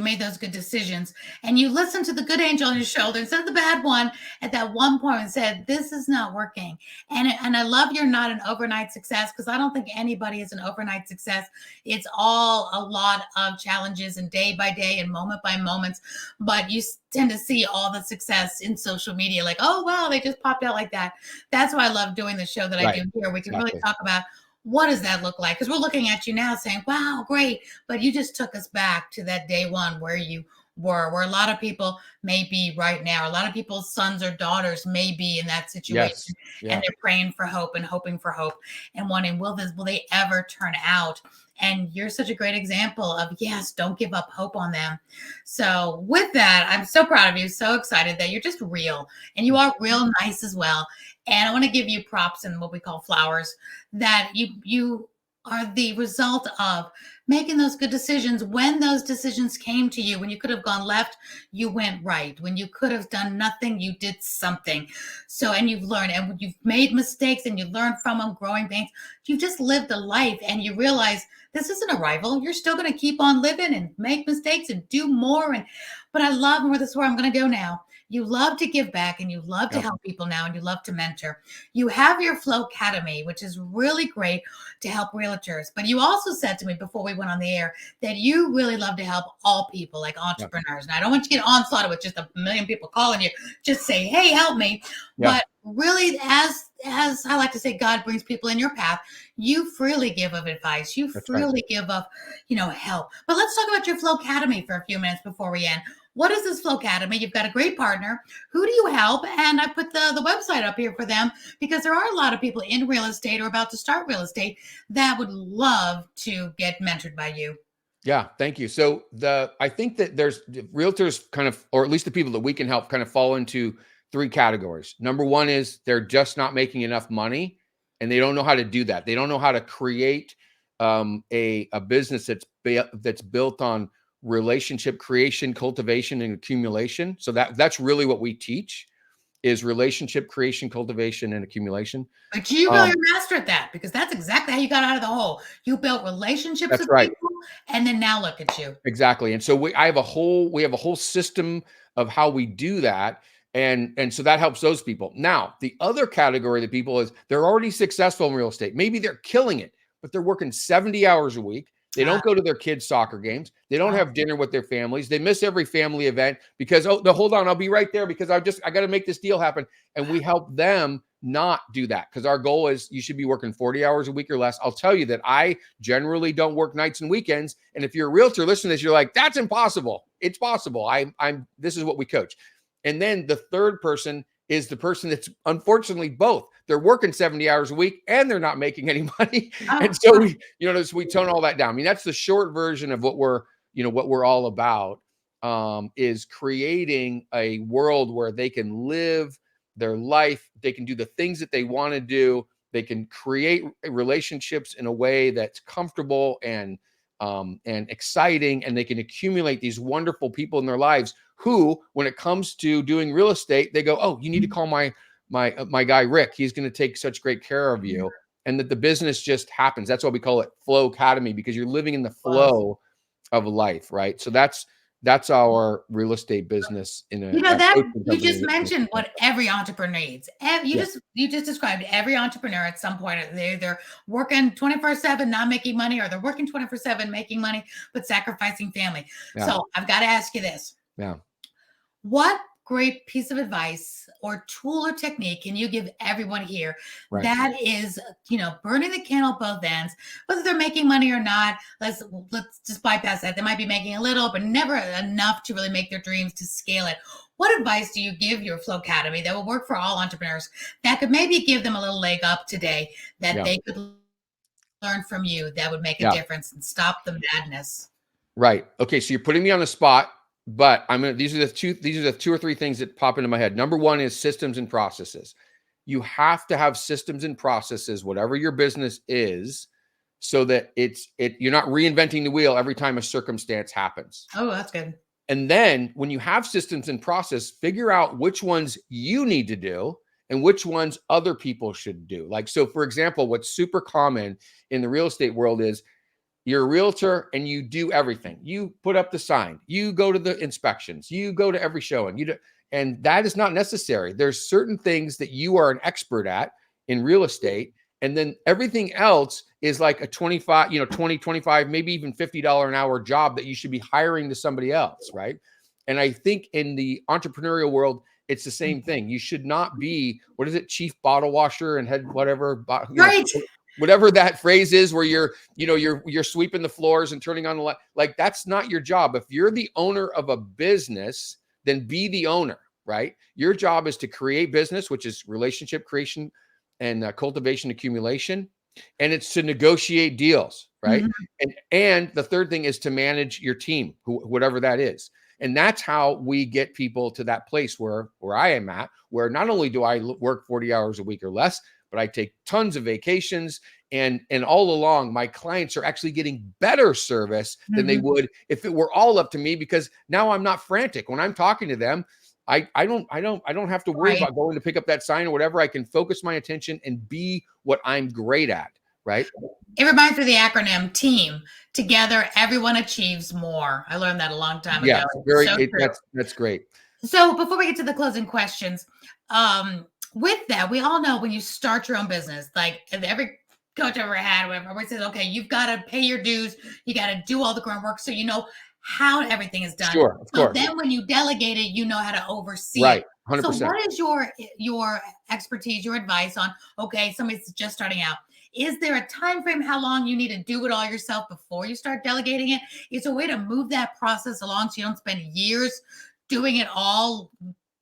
made those good decisions, and you listened to the good angel on your shoulder instead of the bad one at that one point and said, this is not working. And I love you're not an overnight success, because I don't think anybody is an overnight success. It's all a lot of challenges and day by day and moment by moments, but you tend to see all the success in social media, like, oh, wow, they just popped out like that. That's why I love doing the show that I do here. We can really talk about, what does that look like? Because we're looking at you now saying, wow, great. But you just took us back to that day one where you were, where a lot of people may be right now. A lot of people's sons or daughters may be in that situation. Yes. Yeah. And they're praying for hope and hoping for hope and wondering, will they ever turn out? And you're such a great example of, yes, don't give up hope on them. So with that, I'm so proud of you, so excited that you're just real, and you are real nice as well. And I want to give you props and what we call flowers, that you are the result of making those good decisions. When those decisions came to you, when you could have gone left, you went right. When you could have done nothing, you did something. So, and you've learned, and you've made mistakes and you learn from them, growing pains. You just lived a life, and you realize this isn't a rival. You're still going to keep on living and make mistakes and do more. But I love, and this is where I'm going to go now. You love to give back, and you love to help people now, and you love to mentor. You have your Flow Academy, which is really great to help realtors. But you also said to me before we went on the air that you really love to help all people, like entrepreneurs. And I don't want you to get onslaughted with just a million people calling you. Just say, hey, help me. But really, as I like to say, God brings people in your path. You freely give of advice. You freely give of, help. But let's talk about your Flow Academy for a few minutes before we end. What is this Flow Academy? You've got a great partner. Who do you help? And I put the website up here for them, because there are a lot of people in real estate or about to start real estate that would love to get mentored by you. Yeah, thank you. So I think that there's realtors kind of, or at least the people that we can help, kind of fall into three categories. Number one is they're just not making enough money, and they don't know how to do that. They don't know how to create a business that's built on relationship creation, cultivation, and accumulation. So that's really what we teach, is relationship creation, cultivation, and accumulation. But you really mastered that, because that's exactly how you got out of the hole. You built relationships with people, and then now look at you. Exactly. And so we have a whole system of how we do that. And so that helps those people. Now, the other category of people is they're already successful in real estate. Maybe they're killing it, but they're working 70 hours a week. They don't go to their kids' soccer games. They don't have dinner with their families. They miss every family event because, hold on, I'll be right there because I got to make this deal happen. And we help them not do that, because our goal is you should be working 40 hours a week or less. I'll tell you that I generally don't work nights and weekends. And if you're a realtor, listen to this, you're like, that's impossible. It's possible. This is what we coach. And then the third person is the person that's unfortunately both. They're working 70 hours a week and they're not making any money. And so we tone all that down. I mean, that's the short version of what we're all about, is creating a world where they can live their life. They can do the things that they want to do. They can create relationships in a way that's comfortable and exciting, and they can accumulate these wonderful people in their lives who, when it comes to doing real estate, they go, oh, you need to call my guy, Rick. He's going to take such great care of you. And that the business just happens. That's why we call it Flow Academy, because you're living in the flow of life, right? So that's our real estate business in You a, know a that coaching you just company. mentioned what every entrepreneur needs. You Yeah, just described every entrepreneur at some point. They're either working 24/7, not making money, or they're working 24/7, making money, but sacrificing family. yeah, So I've got to ask you this. yeah, What great piece of advice or tool or technique can you give everyone here right. that is, burning the candle at both ends, whether they're making money or not? Let's just bypass that. They might be making a little, but never enough to really make their dreams to scale it. What advice do you give your Flow Academy that will work for all entrepreneurs that could maybe give them a little leg up today that Yeah, they could learn from you that would make a yeah. difference and stop the madness? Right. Okay. So you're putting me on the spot, but these are the two or three things that pop into my head. Number one is systems and processes. You have to have systems and processes, whatever your business is, so that you're not reinventing the wheel every time a circumstance happens. Oh, that's good. And then when you have systems and process, figure out which ones you need to do and which ones other people should do. Like, so for example, what's super common in the real estate world is you're a realtor and you do everything. You put up the sign, you go to the inspections, you go to every showing, and that is not necessary. There's certain things that you are an expert at in real estate. And then everything else is like a 25, 20, 25, maybe even $50 an hour job that you should be hiring to somebody else. Right. And I think in the entrepreneurial world, it's the same thing. You should not be, what is it, chief bottle washer and head, whatever, Right. whatever that phrase is, where you're sweeping the floors and turning on the light. Like, that's not your job. If you're the owner of a business, then be the owner, right? Your job is to create business, which is relationship creation and cultivation accumulation, and it's to negotiate deals, right? Mhm. And the third thing is to manage your team, whatever that is. And that's how we get people to that place where I am at, where not only do I work 40 hours a week or less, but I take tons of vacations, and all along my clients are actually getting better service than they Mhm. would if it were all up to me, because now I'm not frantic when I'm talking to them. I don't have to worry Right. about going to pick up that sign or whatever. I can focus my attention and be what I'm great at, right? It reminds me of the acronym TEAM. Together, everyone achieves more. I learned that a long time ago. Yes, It's so true. that's great. So before we get to the closing questions, with that, we all know when you start your own business, like every coach I've ever had, whatever, everybody says, okay, you've got to pay your dues, you got to do all the groundwork so you know how everything is done. Sure, of So course. then when you delegate it, you know how to oversee it. Right, So 100%. what is your expertise, your advice on, okay, somebody's just starting out? Is there a time frame how long you need to do it all yourself before you start delegating it? Is there a way to move that process along so you don't spend years doing it all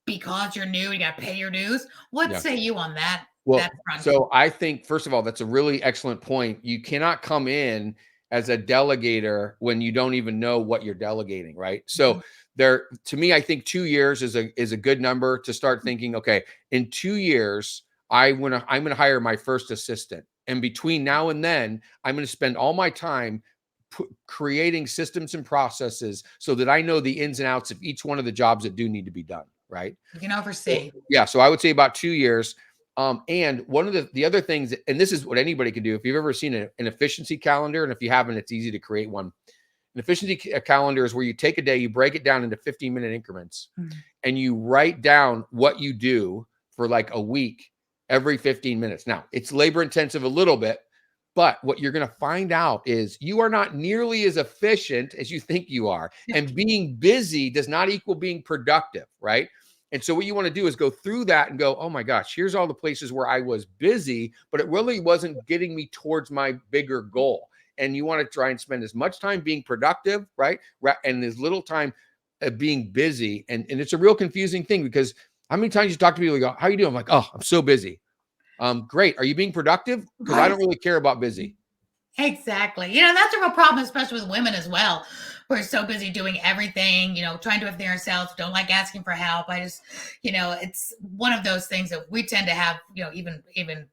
because you're new, you got to pay your dues? What Yeah. say you on that Well, front? so I think, first of all, that's a really excellent point. You cannot come in as a delegator when you don't even know what you're delegating, right? So to me, I think 2 years is a good number to start thinking, okay, in 2 years, I'm gonna hire my first assistant. And between now and then, I'm gonna spend all my time creating systems and processes so that I know the ins and outs of each one of the jobs that do need to be done, right? You can oversee. Yeah, so I would say about 2 years. And one of the other things, and this is what anybody can do, if you've ever seen an efficiency calendar, and if you haven't, it's easy to create one. An efficiency calendar is where you take a day, you break it down into 15-minute increments, and you write down what you do for like a week every 15 minutes. Now, it's labor intensive a little bit, but what you're going to find out is you are not nearly as efficient as you think you are. And being busy does not equal being productive, right? And so what you want to do is go through that and go, oh my gosh, here's all the places where I was busy, but it really wasn't getting me towards my bigger goal. And you want to try and spend as much time being productive, right? And as little time being busy. And it's a real confusing thing, because how many times you talk to people and go, how you doing? I'm like, oh, I'm so busy. Great. Are you being productive? Because I Right. don't really care about busy. Exactly. That's a real problem, especially with women as well. We're so busy doing everything, trying to do everything ourselves, don't like asking for help. It's one of those things that we tend to have, even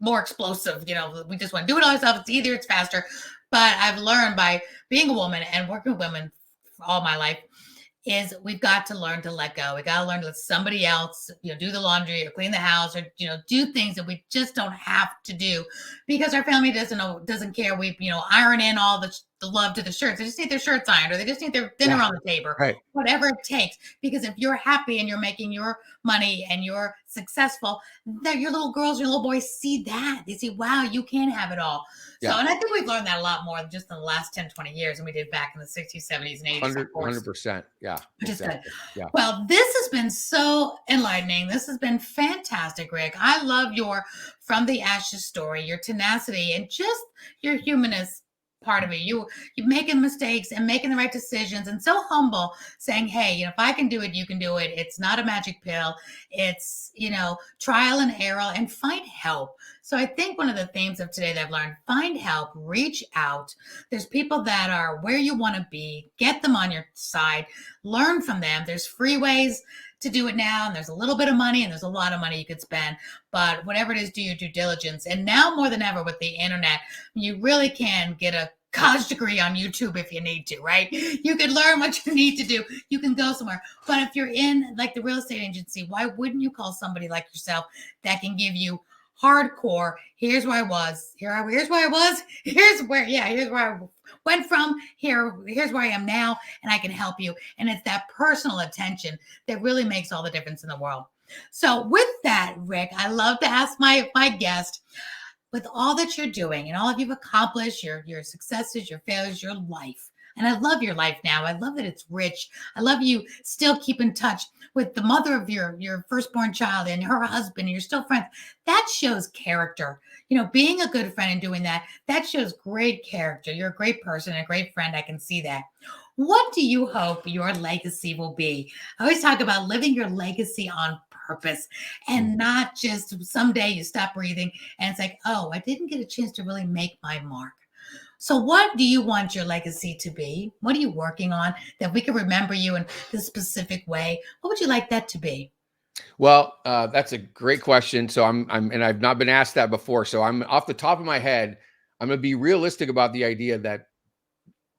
more explosive. We just want to do it all ourselves. It's easier, it's faster. But I've learned by being a woman and working with women for all my life is we've got to learn to let go. We got to learn to let somebody else, do the laundry or clean the house or, do things that we just don't have to do because our family doesn't care. We, iron in all the the love to the shirts. They just need their shirts ironed, or they just need their dinner on the table, Right. whatever it takes. Because if you're happy and you're making your money and you're successful, that your little girls, your little boys see that. They see, wow, you can have it all. So, Yeah. and I think we've learned that a lot more just in the last 10, 20 years than we did back in the 60s, 70s, and 80s, of course. 100%. Yeah. Which is good. Exactly. Yeah. Well, this has been so enlightening. This has been fantastic, Rick. I love your from the ashes story, your tenacity, and just your humanist part of it. You making mistakes and making the right decisions, and so humble, saying, "Hey, if I can do it, you can do it. It's not a magic pill. It's trial and error, and find help." So I think one of the themes of today that I've learned: find help, reach out. There's people that are where you want to be. Get them on your side. Learn from them. There's free ways to do it now, and there's a little bit of money, and there's a lot of money you could spend. But whatever it is, do your due diligence. And now more than ever with the internet, you really can get a college degree on YouTube if you need to, right? You can learn what you need to do. You can go somewhere. But if you're in like the real estate agency, why wouldn't you call somebody like yourself that can give you hardcore? Here's where I was. Here's where I was. Here's where I went from. Here's where I am now, and I can help you. And it's that personal attention that really makes all the difference in the world. So with that, Rick, I love to ask my guest, with all that you're doing and all that you've accomplished, your successes, your failures, your life. And I love your life now. I love that it's rich. I love you still keep in touch with the mother of your firstborn child and her husband, and you're still friends. That shows character. Being a good friend and doing that shows great character. You're a great person, a great friend. I can see that. What do you hope your legacy will be? I always talk about living your legacy on purpose and not just someday you stop breathing and it's like, oh, I didn't get a chance to really make my mark. So what do you want your legacy to be? What are you working on that we can remember you in this specific way? What would you like that to be? Well, that's a great question. So and I've not been asked that before. So I'm off the top of my head, I'm going to be realistic about the idea that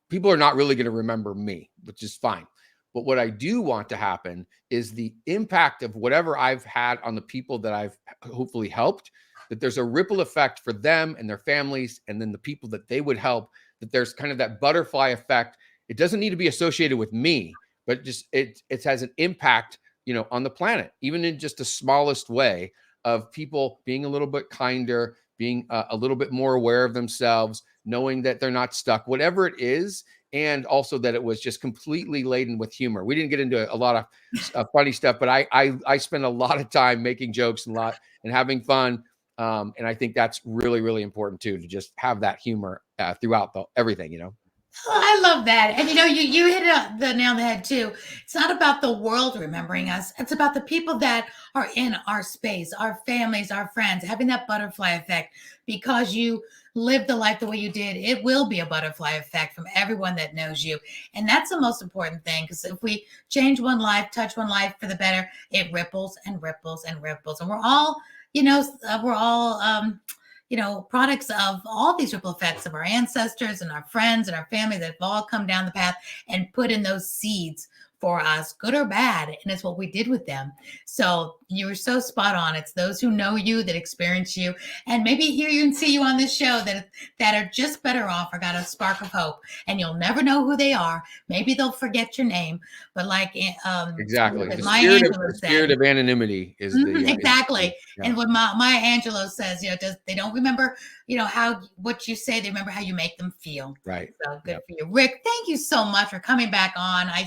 people are not really going to remember me, which is fine. But what I do want to happen is the impact of whatever I've had on the people that I've hopefully helped, that there's a ripple effect for them and their families, and then the people that they would help, that there's kind of that butterfly effect. It doesn't need to be associated with me, but just it has an impact, on the planet, even in just the smallest way, of people being a little bit kinder, being a little bit more aware of themselves, knowing that they're not stuck, whatever it is. And also that it was just completely laden with humor. We didn't get into a lot of funny stuff, but I spend a lot of time making jokes and having fun. And I think that's really, really important too, to just have that humor throughout everything. Oh, I love that. And you hit the nail on the head too. It's not about the world remembering us. It's about the people that are in our space, our families, our friends, having that butterfly effect. Because you lived the life the way you did, it will be a butterfly effect from everyone that knows you. And that's the most important thing, because if we change one life, touch one life for the better, it ripples and ripples and ripples. And we're all, products of all these ripple effects of our ancestors and our friends and our family that have all come down the path and put in those seeds for us, good or bad. And it's what we did with them. So you were so spot on. It's those who know you, that experience you, and maybe hear you and see you on this show that are just better off or got a spark of hope. And you'll never know who they are. Maybe they'll forget your name, but like exactly, the spirit of anonymity is exactly. And what Maya Angelou says, they don't remember, what you say, they remember how you make them feel. Right. So good for you. Rick, thank you so much for coming back on. I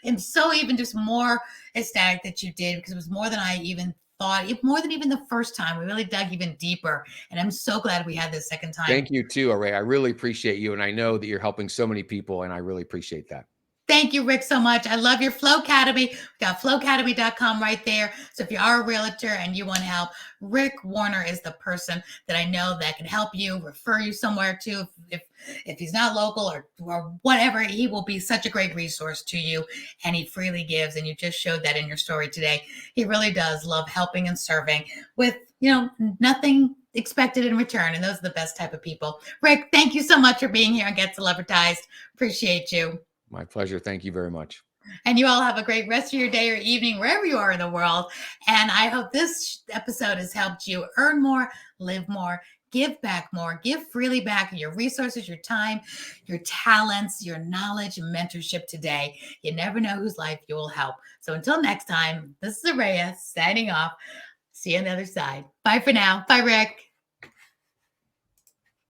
am so even just more ecstatic that you did, because it was more than I even thought, more than even the first time. We really dug even deeper. And I'm so glad we had this second time. Thank you too, Aurea. I really appreciate you. And I know that you're helping so many people, and I really appreciate that. Thank you, Rick, so much. I love your Flow Academy. We got flowacademy.com right there. So if you are a realtor and you want help, Rick Warner is the person that I know that can help you, refer you somewhere to. If he's not local or whatever, he will be such a great resource to you, and he freely gives. And you just showed that in your story today. He really does love helping and serving with, nothing expected in return. And those are the best type of people. Rick, thank you so much for being here on Get Celebritized. Appreciate you. My pleasure. Thank you very much. And you all have a great rest of your day or evening, wherever you are in the world. And I hope this episode has helped you earn more, live more, give back more, give freely back your resources, your time, your talents, your knowledge, and mentorship today. You never know whose life you will help. So until next time, this is Aurea signing off. See you on the other side. Bye for now. Bye, Rick.